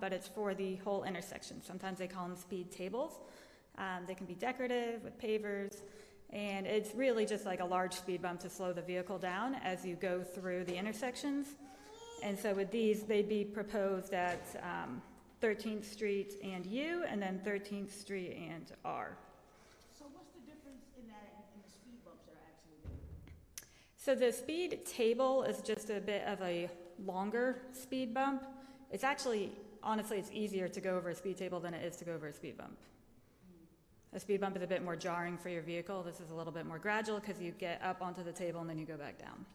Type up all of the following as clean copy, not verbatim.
but it's for the whole intersection. Sometimes they call them speed tables. They can be decorative with pavers, and it's really just like a large speed bump to slow the vehicle down as you go through the intersections. And so with these, they'd be proposed at 13th Street and U, and then 13th Street and R. So what's the difference in that and the speed bumps that are actually there? So the speed table is just a bit of a longer speed bump. It's actually, honestly, it's easier to go over a speed table than it is to go over a speed bump. A speed bump is a bit more jarring for your vehicle. This is a little bit more gradual because you get up onto the table and then you go back down.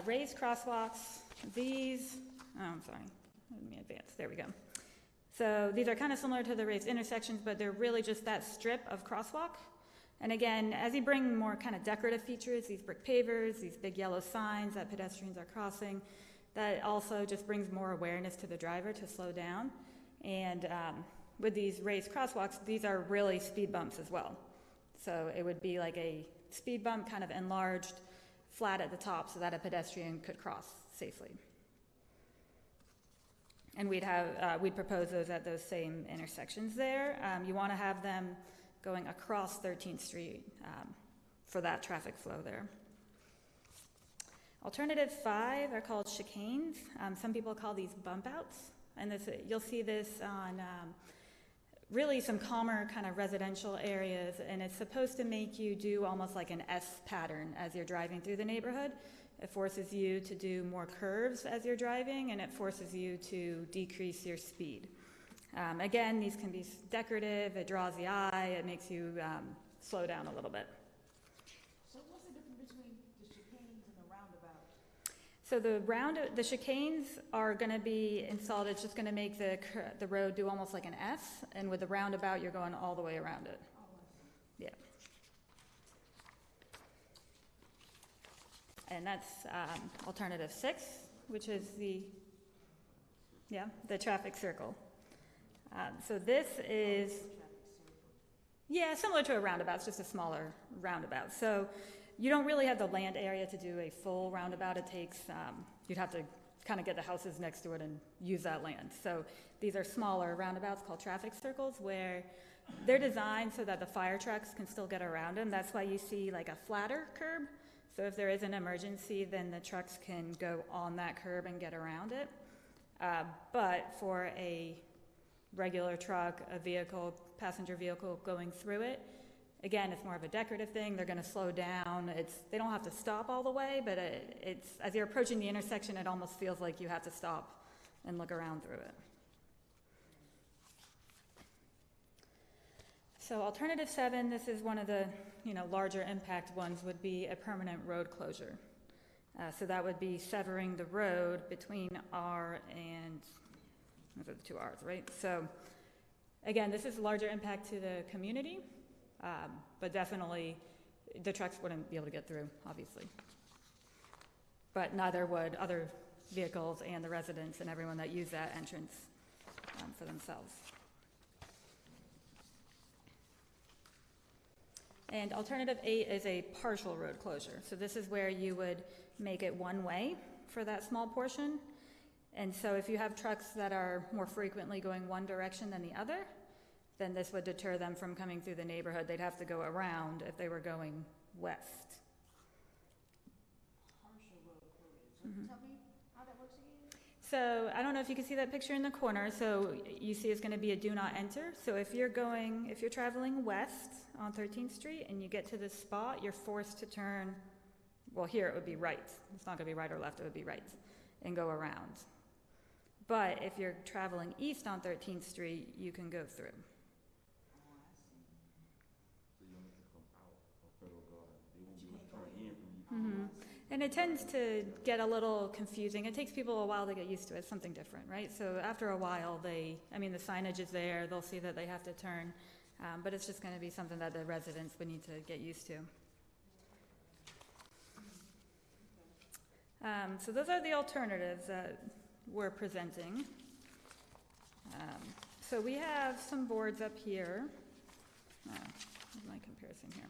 Raised crosswalks, these, I'm sorry, let me advance, there we go. So these are kind of similar to the raised intersections, but they're really just that strip of crosswalk. And again, as you bring more kind of decorative features, these brick pavers, these big yellow signs that pedestrians are crossing, that also just brings more awareness to the driver to slow down. And with these raised crosswalks, these are really speed bumps as well. So it would be like a speed bump kind of enlarged, flat at the top so that a pedestrian could cross safely. And we'd propose those at those same intersections there. You want to have them going across 13th Street for that traffic flow there. Alternative 5 are called chicanes. Some people call these bump outs. And you'll see this on really some calmer kind of residential areas, and it's supposed to make you do almost like an S pattern as you're driving through the neighborhood. It forces you to do more curves as you're driving, and it forces you to decrease your speed. Again, these can be decorative, it draws the eye, it makes you slow down a little bit. So what's the difference between the chicanes and the roundabout? So the chicanes are going to be installed. It's just going to make the road do almost like an S, and with the roundabout, you're going all the way around it. Yeah. And that's alternative 6, which is the traffic circle. So this is, similar to a roundabout. It's just a smaller roundabout. So you don't really have the land area to do a full roundabout. It takes, you'd have to kind of get the houses next to it and use that land. So these are smaller roundabouts called traffic circles where they're designed so that the fire trucks can still get around them. That's why you see like a flatter curb. So if there is an emergency, then the trucks can go on that curb and get around it. But for a regular truck, a vehicle, passenger vehicle going through it, again, it's more of a decorative thing. They're going to slow down. They don't have to stop all the way, but it's as you're approaching the intersection, it almost feels like you have to stop and look around through it. So alternative 7, this is one of the larger impact ones, would be a permanent road closure. So that would be severing the road between R and, those are the 2 R's, right? So again, this is a larger impact to the community. But definitely the trucks wouldn't be able to get through, obviously. But neither would other vehicles and the residents and everyone that use that entrance for themselves. And alternative 8 is a partial road closure. So this is where you would make it one way for that small portion. And so if you have trucks that are more frequently going one direction than the other, then this would deter them from coming through the neighborhood. They'd have to go around if they were going west. Partial road closure. So tell me how that works again? So I don't know if you can see that picture in the corner. So you see it's going to be a do not enter. So if you're traveling west on 13th Street and you get to this spot, you're forced to turn, well, here it would be right. It's not going to be right or left, it would be right, and go around. But if you're traveling east on 13th Street, you can go through. Mm-hmm. And it tends to get a little confusing. It takes people a while to get used to it. It's something different, right? So after a while, the signage is there. They'll see that they have to turn. But it's just going to be something that the residents would need to get used to. So those are the alternatives that we're presenting. So we have some boards up here. Where's my comparison here?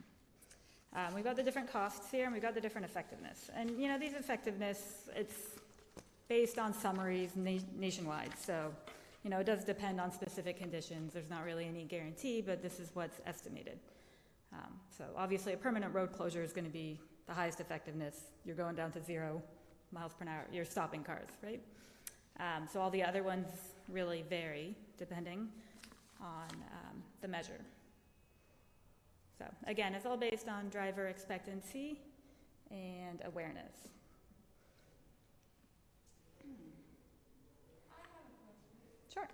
We've got the different costs here, and we've got the different effectiveness. And, these effectiveness, based on summaries nationwide. So, you know, it does depend on specific conditions. There's not really any guarantee, but this is what's estimated. So obviously a permanent road closure is going to be the highest effectiveness. You're going down to 0 miles per hour. You're stopping cars, right? So all the other ones really vary depending on the measure. So again, it's all based on driver expectancy and awareness. Sure.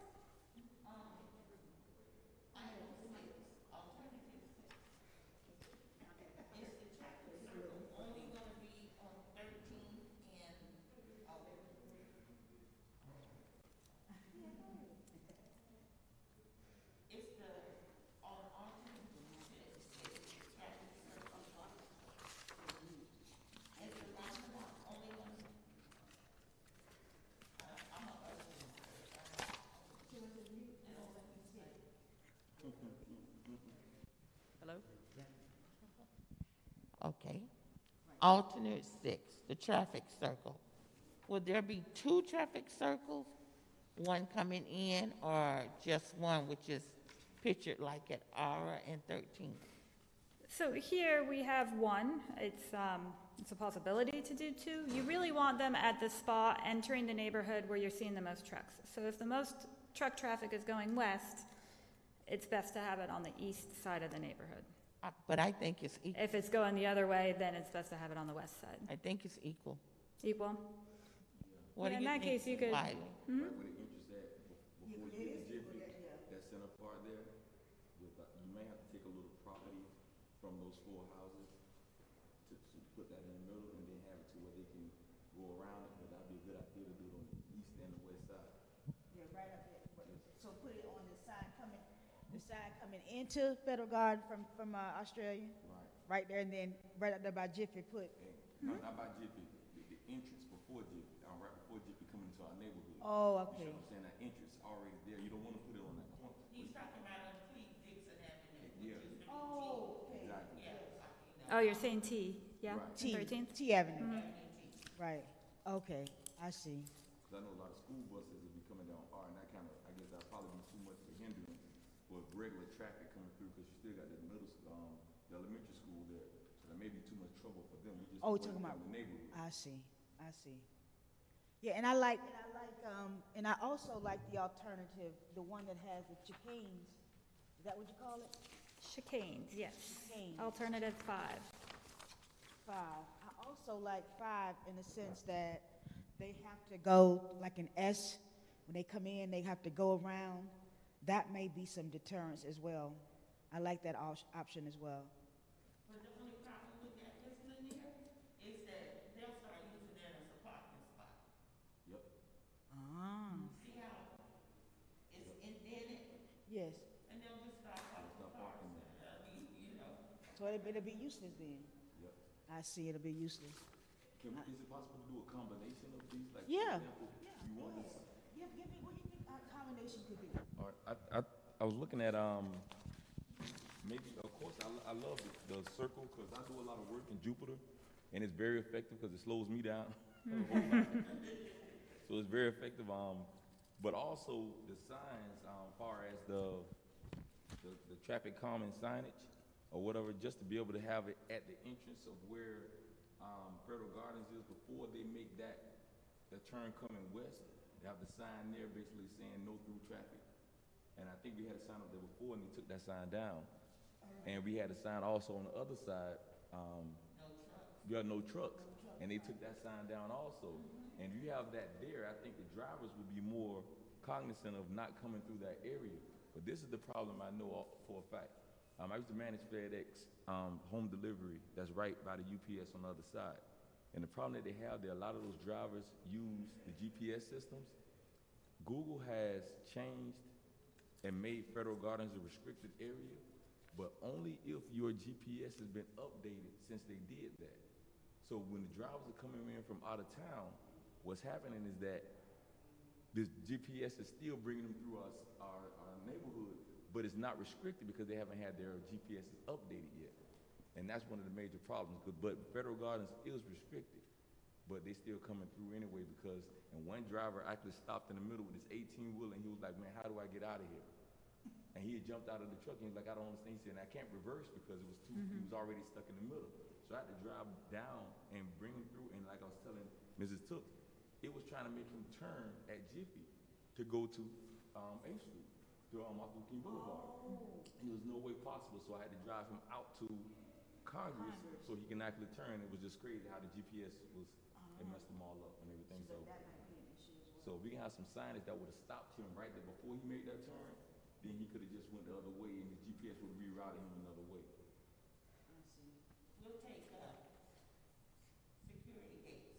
Hello? Okay. Alternate 6, the traffic circle. Will there be 2 traffic circles? One coming in or just one, which is pictured like at Aura and 13th? So here we have one. It's a possibility to do 2. You really want them at the spot entering the neighborhood where you're seeing the most trucks. So if the most truck traffic is going west, it's best to have it on the east side of the neighborhood. But I think it's equal. If it's going the other way, then it's best to have it on the west side. I think it's equal. Equal? What Yeah, do in you that think, case, you could- Wiley? Mhm. Right where the entrance at, before you get to Jiffy, that center part there, you may have to take a little property from those 4 houses to put that in the middle and then have it to where they can go around it, but that'd be a good idea to do it on the east and the west side. Yeah, right up there. So put it on the side coming into Federal Garden from Australia. Right. Right there, and then right up there by Jiffy, put. No, not by Jiffy, the entrance before Jiffy, right before Jiffy coming into our neighborhood. Oh, You okay. see what I'm saying? That entrance already there. You don't want to put it on that corner. He's talking about on Dixon Avenue, Yeah. Oh, okay. Exactly. Oh, you're saying T, yeah? Right. T, 13th? T Avenue. Right. Okay, I see. Because I know a lot of school buses will be coming down R, and that kind of, I guess that'll probably be too much of a hindrance for regular traffic coming through, because you still got the the elementary school there, so there may be too much trouble for them. We just Oh, avoid talking it about- in the neighborhood. I see. Yeah, and I like, and I also like the alternative, the one that has the chicanes. Is that what you call it? Chicanes, yes. Chicanes. Alternative 5. 5. I also like 5 in the sense that they have to go like an S. When they come in, they have to go around. That may be some deterrence as well. I like that option as well. But the only problem with that, Mr. Lanier, is that they'll start using that as a parking spot. Yep. Ah, See how it's indented, yes. and they'll just start parking cars. I mean, you know. So it'll be useless then. Yep. I see it'll be useless. Is it possible to do a combination of these? Like, Yeah. for example, you want this? Give me what you think our combination could be. All right, I was looking at, maybe, of course, I love the circle, because I do a lot of work in Jupiter, and it's very effective because it slows me down. So it's very effective, but also the signs, far as the traffic calming signage, or whatever, just to be able to have it at the entrance of where, Federal Gardens is, before they make the turn coming west. They have the sign there basically saying no through traffic. And I think we had a sign up there before, and they took that sign down. And we had a sign also on the other side, we had no trucks, and they took that sign down also. And if you have that there, I think the drivers would be more cognizant of not coming through that area. But this is the problem I know for a fact. I used to manage FedEx home delivery that's right by the UPS on the other side. And the problem that they have there, a lot of those drivers use the GPS systems. Google has changed and made Federal Gardens a restricted area, but only if your GPS has been updated since they did that. So when the drivers are coming in from out of town, what's happening is that this GPS is still bringing them through our neighborhood, but it's not restricted because they haven't had their GPSs updated yet. And that's one of the major problems. But Federal Gardens is restricted. but they still coming through anyway because, and one driver actually stopped in the middle with his 18-wheeler, and he was like, man, how do I get out of here? And he had jumped out of the truck, and he was like, I don't understand. He said, and I can't reverse because it was too, he was already stuck in the middle. So I had to drive down and bring him through, and like I was telling Mrs. Took, it was trying to make him turn at Jiffy to go to 8th Street, to Martin Luther King Boulevard. And there was no way possible, so I had to drive him out to Congress so he can actually turn. It was just crazy how the GPS was, it messed them all up and everything. So That might be an issue as well. so if we can have some signage that would have stopped him right there before he made that turn, then he could have just went the other way and the GPS would have rerouted him another way. I see. We'll take, security gates.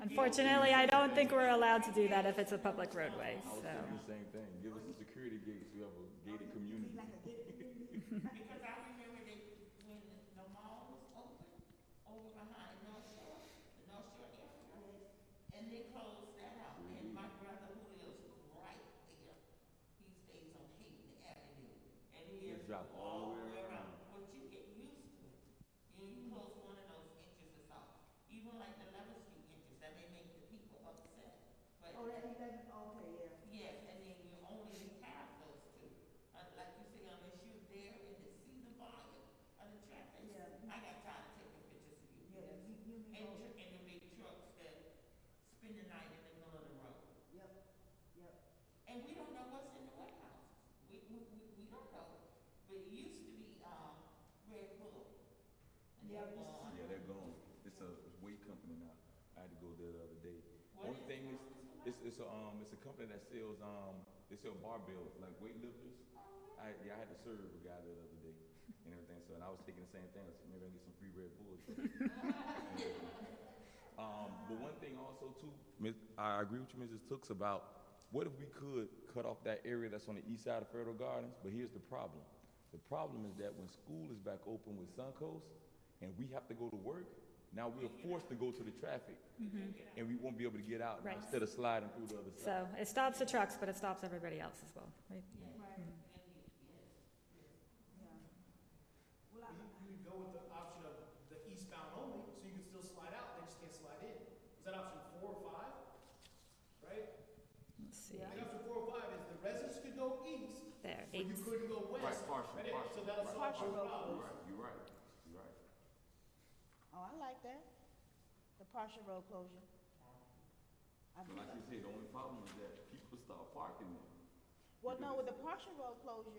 Unfortunately, I don't think we're allowed to do that if it's a public roadway, I was so. thinking the same thing. Give us some security gates. We have a gated community. Because I remember that when the mall was open over behind North Shore, the North Shore area, and they closed that out. And my brother who lives right there, he stays on Hayden Avenue, and he is drop all the way around. What you get used to, you close one of those inches or so, even like the 11th Street inches, that may make the people upset. But Oh, that 11, okay, yeah. yes, and then you only have those two. Like you say, unless you're there and to see the volume of the traffic. Yeah. I got tired of taking pictures of you. Yeah, you And, both. and the big trucks that spend the night in the middle of the road. Yep, yep. And we don't know what's in the warehouses. We don't know. But it used to be, Red Bull. And Yeah, they're we used to gone. Yeah, they're gone. It's a weight company now. I had to go there the other day. What Only is thing it? is, it's a company that sells they sell barbells like weightlifters. I had to serve a guy there the other day and everything. So and I was thinking the same thing. I said maybe I can get some free Red Bulls. But one thing also too, I agree with you, Mrs. Tooks, about what if we could cut off that area that's on the east side of Federal Gardens? But here's the problem. The problem is that when school is back open with Suncoast and we have to go to work, now we're forced to go to the traffic and we won't be able to get out now Right. instead of sliding through the other side. So it stops the trucks, but it stops everybody else as well, right? Right. Yeah. Well, You could go with the option of the eastbound only, so you can still slide out, they just can't slide in. Is that option 4 or 5? Right? Let's see, Yeah. I think option 4 or 5 is the residents could go east, there, but you 8. couldn't go west. Right, partial, Right there. partial, So that'll right. solve Partial our road problem. You're right, you're right. oh, I like that. The partial road closure. I But do like you like- said, the only problem is that people start parking there. Well, no, with the partial road closure,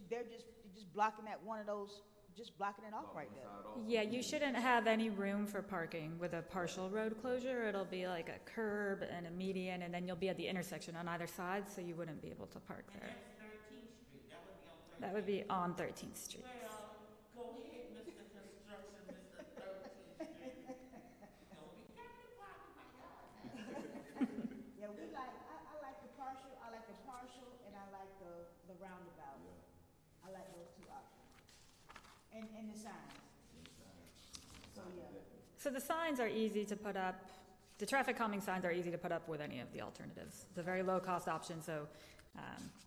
they're just blocking that one of those, just blocking it off Block right one there. side off. Yeah, you shouldn't have any room for parking with a partial road closure. It'll be like a curb and a median, and then you'll be at the intersection on either side, so you wouldn't be able to park And there. that's 13th Street. That would be on 13th. That would be on 13th Street. Well, go ahead, Mr. Construction, Mr. 13th Street. Don't be coming to park in my yard now. Yeah, I like the partial, and I like the roundabout. Yeah. I like those two options. And the signs. So, yeah. So the signs are easy to put up. The traffic calming signs are easy to put up with any of the alternatives. It's a very low-cost option, so,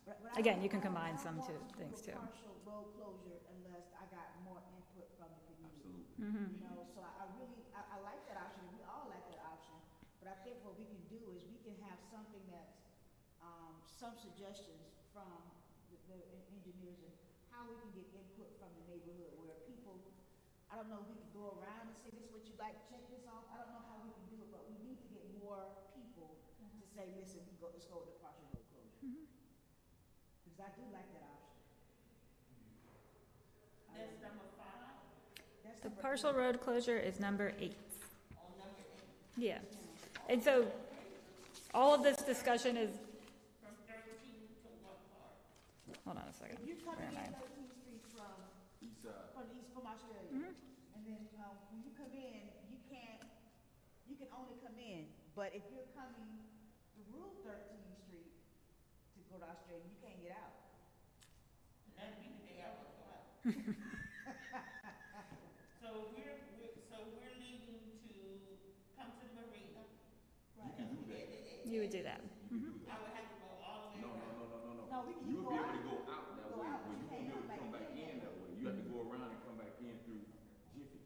But again, you can I don't- combine I don't some want two to do things a too. Partial road closure unless I got more input from the community. Absolutely. You know, so I like that option, we all like that option, but I think what we can do is we can have something that's, some suggestions from the engineers and how we can get input from the neighborhood where people, I don't know, we could go around and say, this is what you like, check this off, I don't know how we can do it, but we need to get more people to say, listen, let's go with the partial road closure. Because I do like that option. That's number 5. That's The number partial 8. road closure is number 8. On number 8. Yeah. And so all of this discussion is, From 13 to what part? hold on a second. If you're coming Where am in I? 13th Street from East side. from Australia, and then, when you come in, you can only come in, but if you're coming through 13th Street to go to Australia, you can't get out. And that'd be the day I would go out. So we're leaving to come to the marina. You would do that. I would have to go all the way No, around. No, we can You would be go able to out. go out that Go way, out, but but you you won't be able to can't come come back back in in. that way. You have to go around and come back in through Jiffy.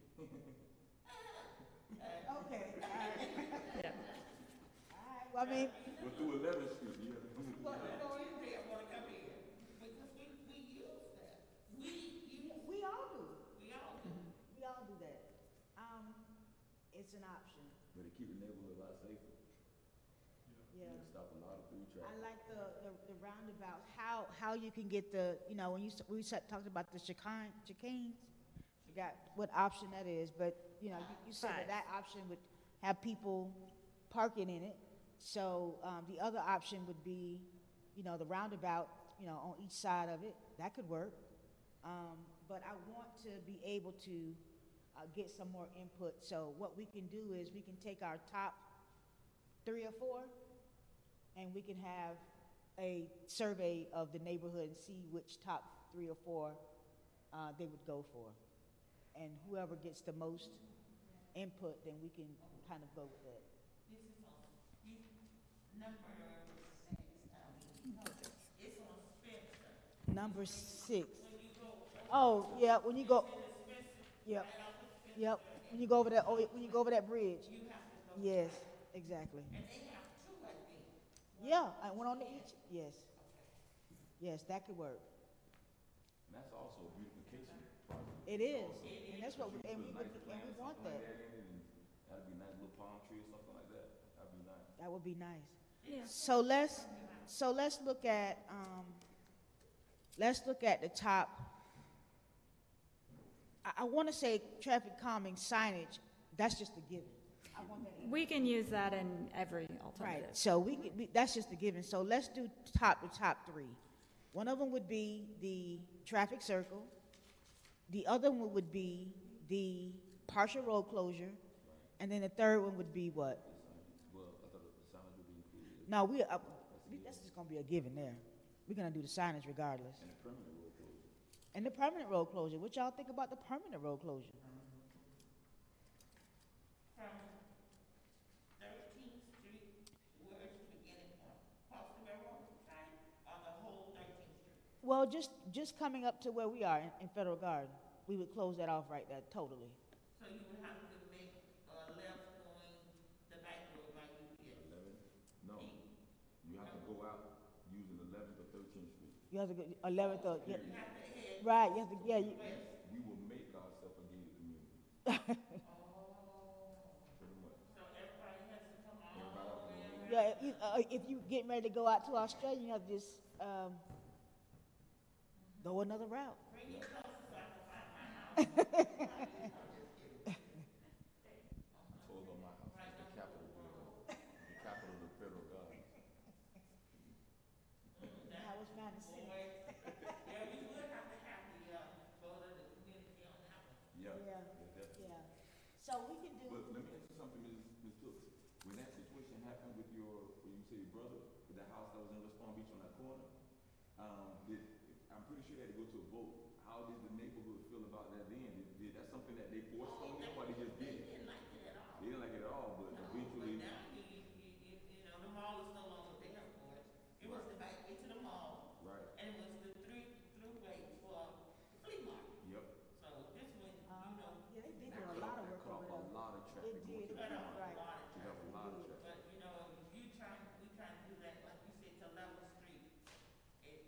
I mean, But through 11th Street, you have to come Well, you know, they wanna come in, because we use that. we all do. We all do. We all do that. It's an option. But it keep the neighborhood a lot safer. Yeah. It stop a lot of through I traffic. like the roundabouts, how you can get the, you know, when talked about the chicanes, forgot what option that is, but, you know, you said that 5. that option would have people parking in it. So, the other option would be, you know, the roundabout, you know, on each side of it, that could work. But I want to be able to, get some more input, so what we can do is we can take our top 3 or 4, and we can have a survey of the neighborhood and see which top 3 or 4 they would go for. And whoever gets the most input, then we can kind of go with that. This is on, number 6, it's on Spencer. Number 6. When you go, Oh, yeah, when you go, Spencer, yep, right off of Spencer, yep, when you go over that, when you go over that bridge. you have to go. Yes, exactly. And they have 2, I think. Yeah, I went on to each, yes. Yes, that could work. And that's also a beautification project. It is, and that's what, and we Put a would, nice and we plant, want something like that. in it, and that'd be a nice little palm tree or something like that. That'd be nice. That would be nice. Yeah. So let's look at, the top. I wanna say traffic calming signage, that's just a given. I want that in. We can use that in every Right, alternative. so that's just a given, so let's do the top 3. One of them would be the traffic circle, the other one would be the partial road closure, and then the third one would be what? Well, I thought the signs would be included. No, that's just gonna be a given there. We're gonna do the signage regardless. And the permanent road closure. And the permanent road closure, what y'all think about the permanent road closure? From 13th Street, where it's the beginning point, across the railroad track, or the whole 13th Street? Well, just coming up to where we are in Federal Garden, we would close that off right there totally. So you would have to make a left going the back road by UPS. 11? No. You have to go out using 11th or 13th Street. You have to go 11th or, yeah, You have to head right, you have to, yeah, We will make ourselves a gated community. Pretty much. so everybody has to come all Everybody the way has to around. yeah, if you getting ready to go out to Australia, you have to just, go another route. Bring your clothes so I can find my house. I told them my house is the capital of the federal government. I was trying to see. Boy, yeah, we would have to have the, vote of the community on that one. Yeah. Yeah. Definitely. Yeah, so we can do, But let me ask you something, Ms. Brooks. When that situation happened with when you say your brother, with that house that was in West Palm Beach on that corner, I'm pretty sure they had to go to a vote. How did the neighborhood feel about that then? Did that something that they forced on them, or they just They did it? didn't like it at all. They didn't like it at all, but No, eventually, but now you know, the mall is no longer there for it. It was the back into the mall, right, and it was the throughway for the flea market. yep. So this one, you know, yeah, they did do a lot of work Cut over off a there. lot of traffic. It did, cut off a right. lot of Took off traffic. a lot of traffic. But, you know, if we trying to do that, like you said, to level street, it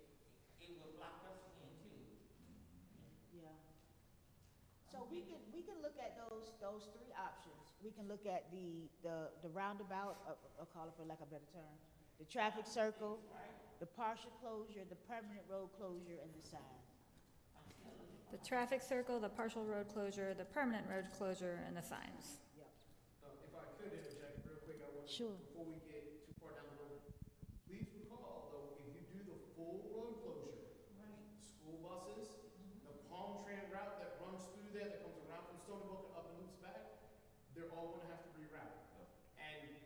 would block us in too. Yeah. So we can look at those 3 options. We can look at the roundabout, I'll call it for lack of a better term, the traffic circle, the partial closure, the permanent road closure, and the sign. The traffic circle, the partial road closure, the permanent road closure, and the signs. Yep. If I could interject real quick, I want Sure. before we get too far down the road, please recall though, if you do the full road closure, school buses, the Palm Tran route that runs through there, that comes around from Stony Brook and up and loops back, they're all gonna have to reroute. And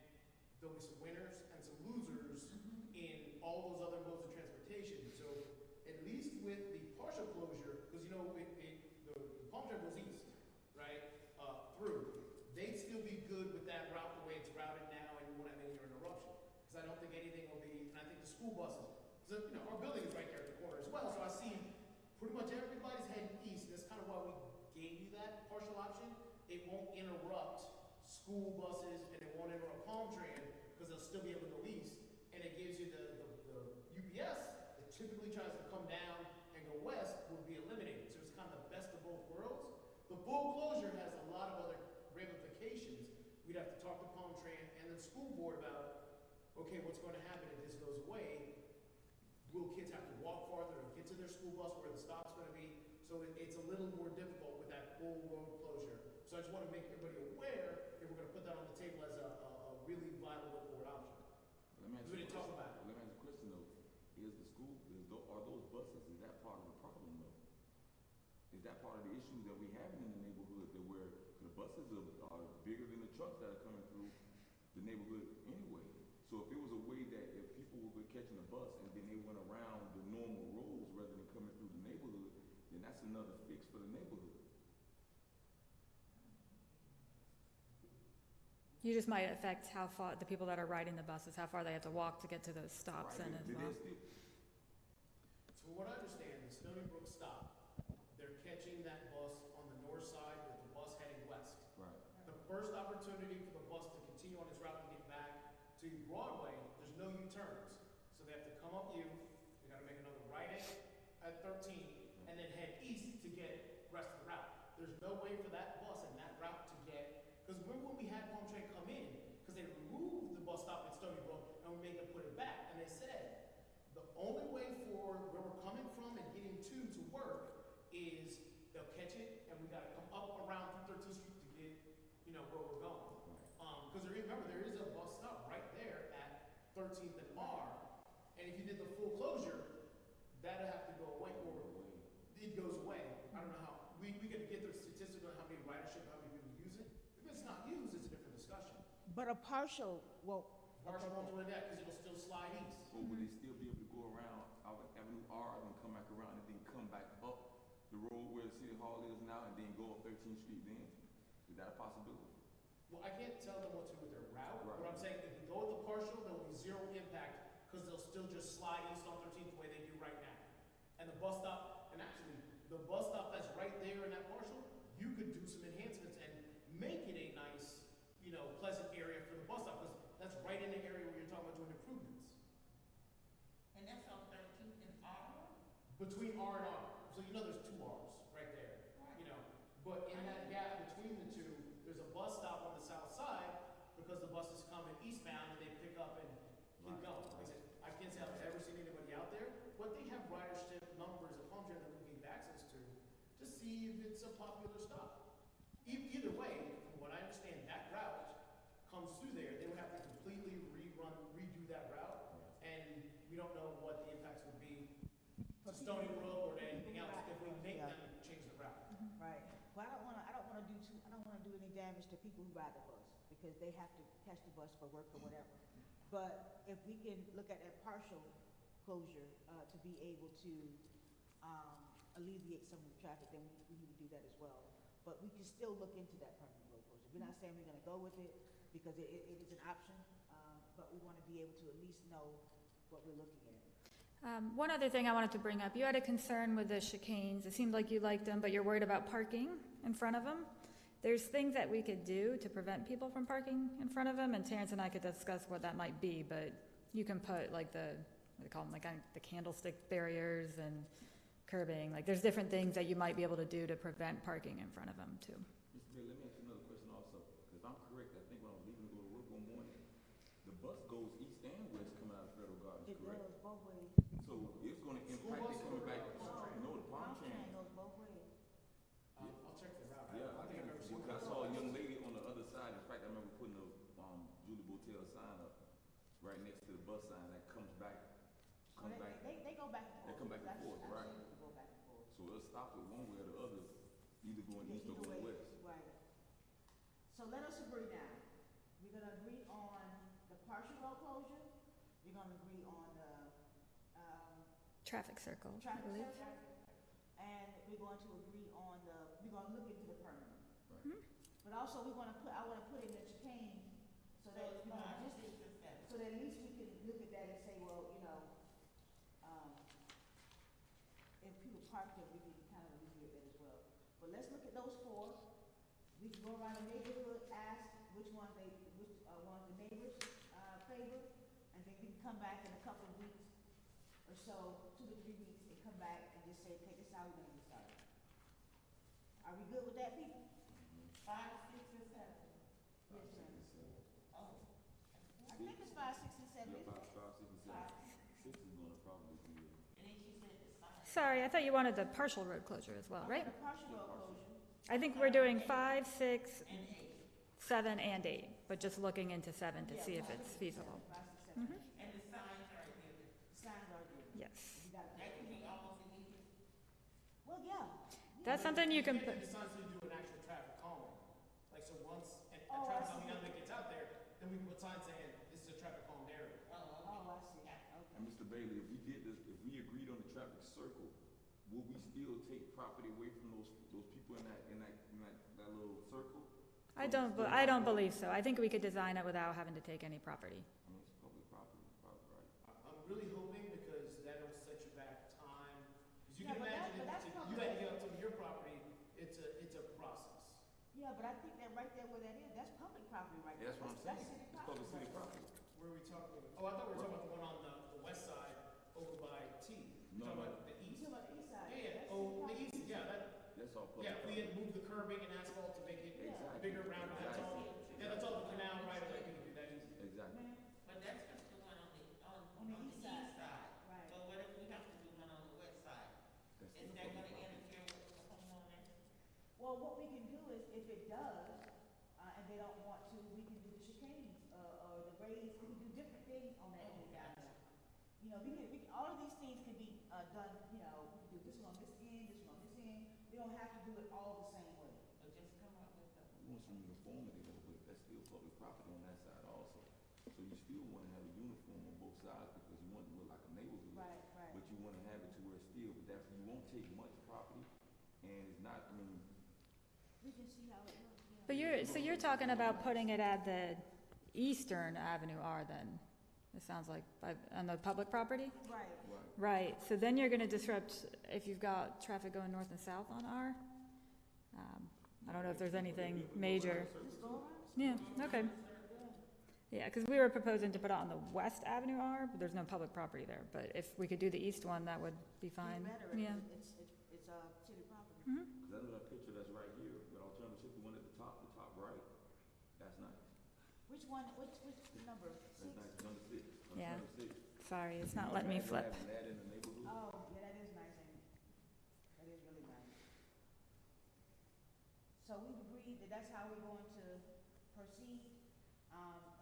there'll be some winners and some losers in all those other modes of transportation. So at least with the partial closure, because you know, the Palm Tran goes east, right, through. They'd still be good with that route the way it's routed now, and you won't have any interruption. Because I don't think anything will be, and I think the school buses, because you know, our building is right there at the corner as well, so I see pretty much everybody's heading east. That's kind of why we gave you that partial option. It won't interrupt school buses, and it won't interrupt Palm Tran, because they'll still be able to go east, and it gives you the UPS that typically tries to come down and go west will be eliminated. So it's kind of the best of both worlds. The full closure has a lot of other ramifications. We'd have to talk to Palm Tran and the school board about, okay, what's going to happen if this goes away? Will kids have to walk farther to get to their school bus where the stop's going to be? So it's a little more difficult with that full road closure. So I just want to make everybody aware that we're going to put that on the table as a really viable go forward option. Let me ask We you a didn't talk question. about it. Let me ask you a question though. Are those buses, is that part of the problem though? Is that part of the issue that we have in the neighborhood that where the buses are bigger than the trucks that are coming through the neighborhood anyway? So if it was a way that if people were catching a bus and then they went around the normal roads rather than coming through the neighborhood, then that's another fix for the neighborhood. You just might affect how far, the people that are riding the buses, how far they have to walk to get to those stops in as well. So what I understand, the Stony Brook stop, they're catching that bus on the north side with the bus heading west. Right. The first opportunity for the bus to continue on its route and get back to Broadway, there's no U-turns. So they have to come up U, they gotta make another right at 13, and then head east to get rest of the route. There's no way for that bus and that route to get, because remember when we had Palm Train come in, because they removed the bus stop at Stony Brook and we made them put it back, and they said, the only way for where we're coming from and getting to work is they'll catch it and we gotta come up around through 13th Street to get, where we're going. Because remember, there is a bus stop right there at 13th and R, and if you did the full closure, that'd have to go away, or it goes away. I don't know how, we could get the statistic on how many ridership, how many people use it. If it's not used, it's a different discussion. But a partial, Partial won't do that because it'll still slide east. Or would they still be able to go around Avenue R and come back around and then come back up the road where the city hall is now and then go up 13th Street then? Is that a possibility? Well, I can't tell them what to do with their route. Right. What I'm saying, if we go with the partial, there will be zero impact because they'll still just slide east on 13th the way they do right now. And the bus stop, and actually, the bus stop that's right there in that partial, you could do some enhancements and make it a nice, pleasant area for the bus stop because that's right in the area where you're talking about doing improvements. And that's on 13th and R? Between R and R. So there's two R's right there. But in that gap between the two, there's a bus stop on the south side because the bus is coming eastbound and they pick up and keep going. Like I said, I can't say I've ever seen anybody out there, but they have ridership numbers at Palm Train that we can get access to see if it's a popular stop. Either way, from what I understand, that route comes through there. They would have to completely redo that route, and we don't know what the impacts would be to Stony Brook or to anything else if we make them change the route. right. Well, I don't wanna do any damage to people who ride the bus, because they have to catch the bus for work or whatever. But if we can look at that partial closure, to be able to, alleviate some of the traffic, then we need to do that as well. But we can still look into that permanent road closure. We're not saying we're gonna go with it, because it is an option, but we wanna be able to at least know what we're looking at. One other thing I wanted to bring up, you had a concern with the chicanes. It seemed like you liked them, but you're worried about parking in front of them. There's things that we could do to prevent people from parking in front of them, and Terrence and I could discuss what that might be, but you can put what they call them, the candlestick barriers and curbing. There's different things that you might be able to do to prevent parking in front of them too. Mr. Mayor, let me ask you another question also. If I'm correct, I think when I was leaving to go to work one morning, the bus goes east and west coming out of Federal Gardens, It correct? does both ways. So it's gonna impact it coming back, no, the Palm Train. Goes both ways. I'll check the route. Yeah, I think I've ever seen because I saw a young lady on the other side. In fact, I remember putting a Julie Botel sign up right next to the bus sign that comes back. They go back and forth. They come back and forth, right? Absolutely go back and forth. So it'll stop it one way or the other, either going east or Either going way, west. right. So let us agree now. We're gonna agree on the partial road closure. We're gonna agree on the, Traffic circle, I traffic believe. circle. And we're going to agree on we're gonna look into the permanent. Right. But also, I wanna put in the chicane so that, so that at least we can look at that and say, well, if people park there, we can kind of alleviate that as well. But let's look at those four. We can go around the neighborhood, ask which ones the neighbors favor, and then we can come back in a couple of weeks or so, 2 to 3 weeks, and come back and just say, okay, this is how we're gonna get started. Are we good with that, people? 5, 6, and 7. Yes, ma'am. Oh. I think it's 5, 6, and 7, isn't it? 5, 6, and 7. 6 is gonna probably be, And then she said the sign. Sorry, I thought you wanted the partial road closure as well, right? The partial road closure. I think we're doing 5, 6, And 8. 7, and 8, but just looking into 7 to Yeah, see if we'll it's look at feasible. 5, 6, 7. Mhm. And the signs are given. Signs are good. Yes. You gotta That put can it be in. almost immediate. Well, yeah. That's something you can can't put, do the signs till you do an actual traffic calming. Like, so once a Oh, traffic I calming see. element gets out there, then we put signs saying, this is a traffic calmed area. Oh, I see, okay. and Mr. Bailey, if we did this, if we agreed on the traffic circle, will we still take property away from those people in that little circle? I don't believe so. I think we could design it without having to take any property. I mean, it's public property, right? I'm really hoping because that'll set you back time. Because you Yeah, can but imagine that's if public. you had to get up to your property, it's a process. Yeah, but I think that right there where that is, that's public property right there. That's what I'm That's saying. city It's public city right property. Where are we talking? Oh, I thought we were talking about the one on the west side over by T. No, Talking no. about the there. You east. talking about the east side? Yeah, That's oh, city the property. east, yeah, That's all public. yeah, if we had moved the curbing and asphalt to make it Exactly. bigger around, that's all. Exactly. Yeah, that's all the canal right away, we can do that easy. Exactly. Man, But that's just the one on the east side. right. But what if we have to do one on the west side? That's Is still that public gonna property. interfere with the homeowners? Well, what we can do is, if it does, and they don't want to, we can do the chicanes, or the raised, we can do different things on that end down there. You know, all of these things can be, done, you know, we can do this one on this end, this one on this end. We don't have to do it all the same way. Or just come up with the, We want some uniformity though, but that's still public property on that side also. So you still wanna have a uniform on both sides because you want it to look like a neighborhood. Right, right. But you wanna have it to where it's still, but that, you won't take much property and it's not, I mean, We can see how it looks, yeah. But you're talking about putting it at the eastern Avenue R then? It sounds like, on the public property? Right. Right, so then you're gonna disrupt, if you've got traffic going north and south on R. I don't know if there's anything major. Just go around. Yeah, okay. Yeah, because we were proposing to put it on the West Avenue R, but there's no public property there. But if we could do the east one, that would be fine. Better, Yeah. it's city property. Mhm. cause I know that picture that's right here, but alternative, the one at the top right, that's nice. Which one, which number? That's 6? nice, it's number 6. Yeah. Number 6. Sorry, it's not letting me flip. Having that in the neighborhood. Oh, yeah, that is nice, ain't it? That is really nice. So we've agreed that that's how we're going to proceed.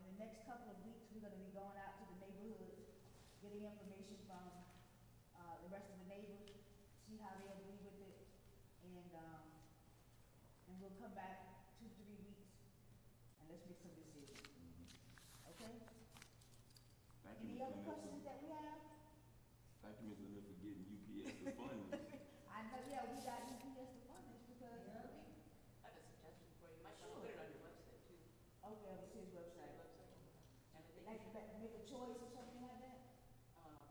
In the next couple of weeks, we're gonna be going out to the neighborhoods, getting information from, the rest of the neighbors, see how they agree with it. And we'll come back 2 to 3 weeks, and let's make some decisions, okay? Thank you, Any Ms. other Lynette, questions that we have? thank you, Ms. Lynette, for getting UPS to fund this. I know, yeah, we got UPS to fund this because. I have a suggestion for you. You might want to put it on your website too. Okay, on the city's website. And I think, Like, make a choice or something like that?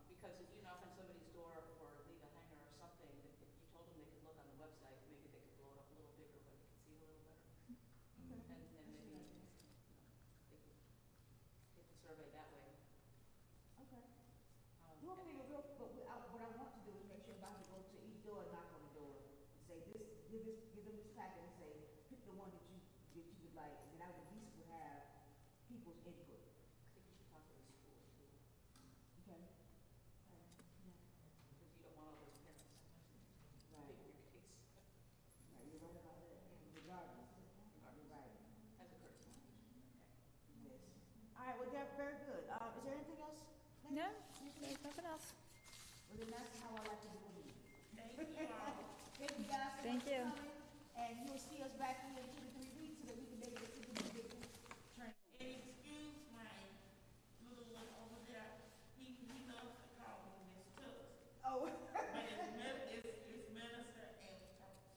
because if you knock on somebody's door or leave a hanger or something, that if you told them they could look on the website, maybe they could blow it up a little bigger where they could see a little better. Mhm. And then maybe, they could take the survey that way. Okay. Um, We'll and- figure, what I want to do is make sure if I can go to each door and knock on the door and say this, give them this packet and say, pick the one that you would like, and then I would at least would have people's input. I think you should talk to the school too, Okay? Yeah. because you don't want all those parents Right. taking your case Right, you're right about that, regardless. You're right. as a courtesy. Yes. All right, well, they're very good. Is there anything else? No, there's nothing else. Well, then that's how I like to do it. Thank you all. Thank you guys so Thank much for you. coming, and you'll see us back here in 2 to 3 weeks so that we can make a decision and get this train. And excuse my little one over there, he loves to call me Miss Tooks. Oh, But it's Minister and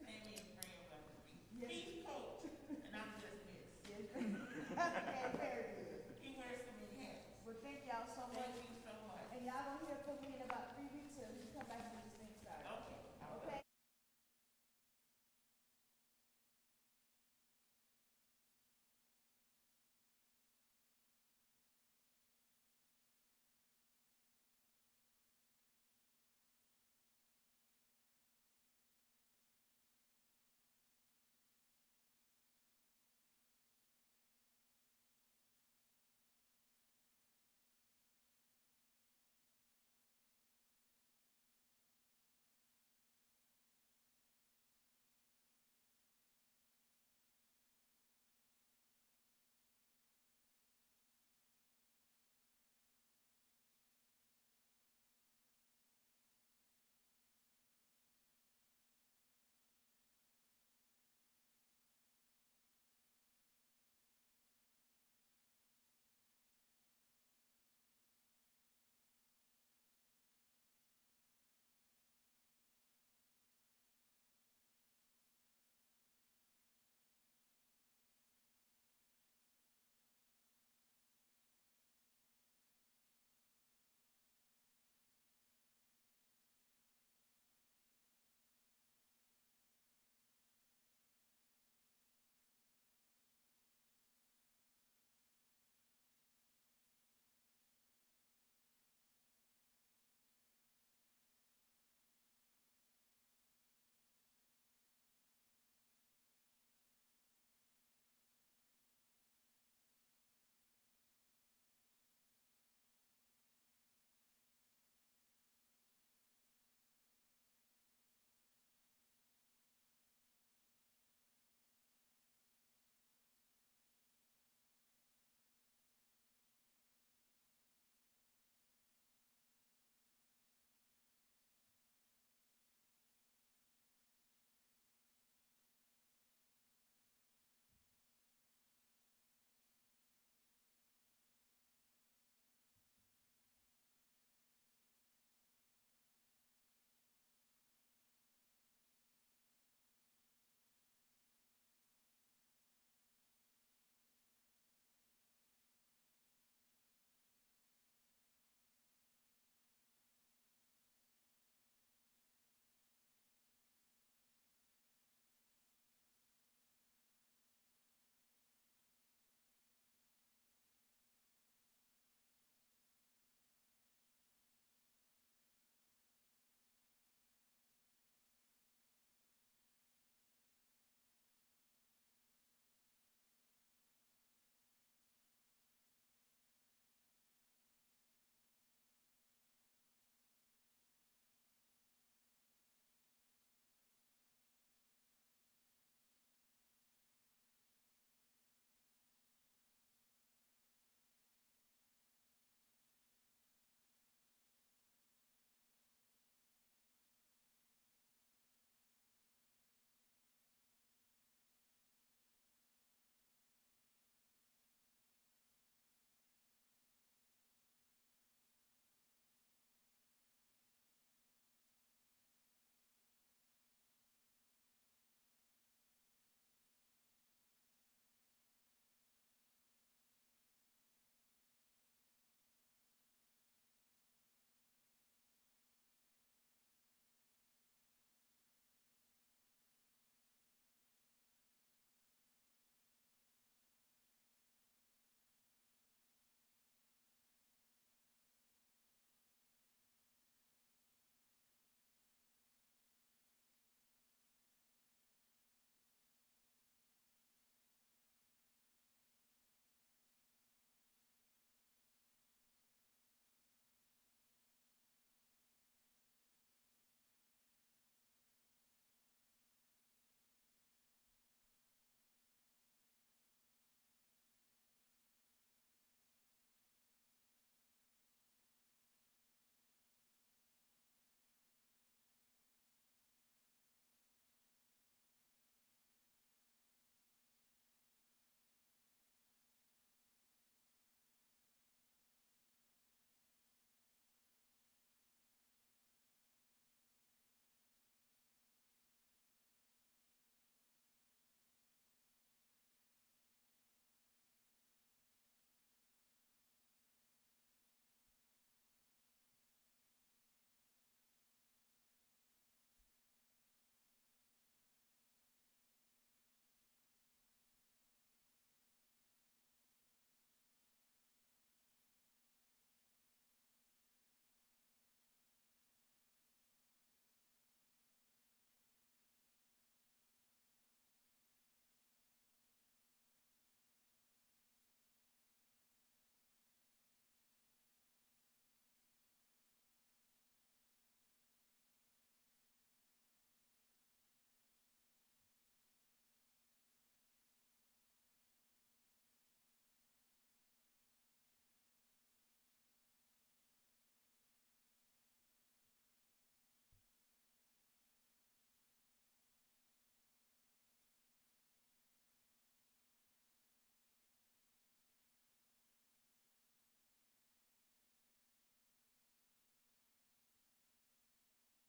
Sammy and Fran welcome me. Yes. He's coach, and I'm just Miss. yes. Okay, very good. He wears so many hats. Well, thank y'all so much, Thank you so much. and y'all gonna hear from me in about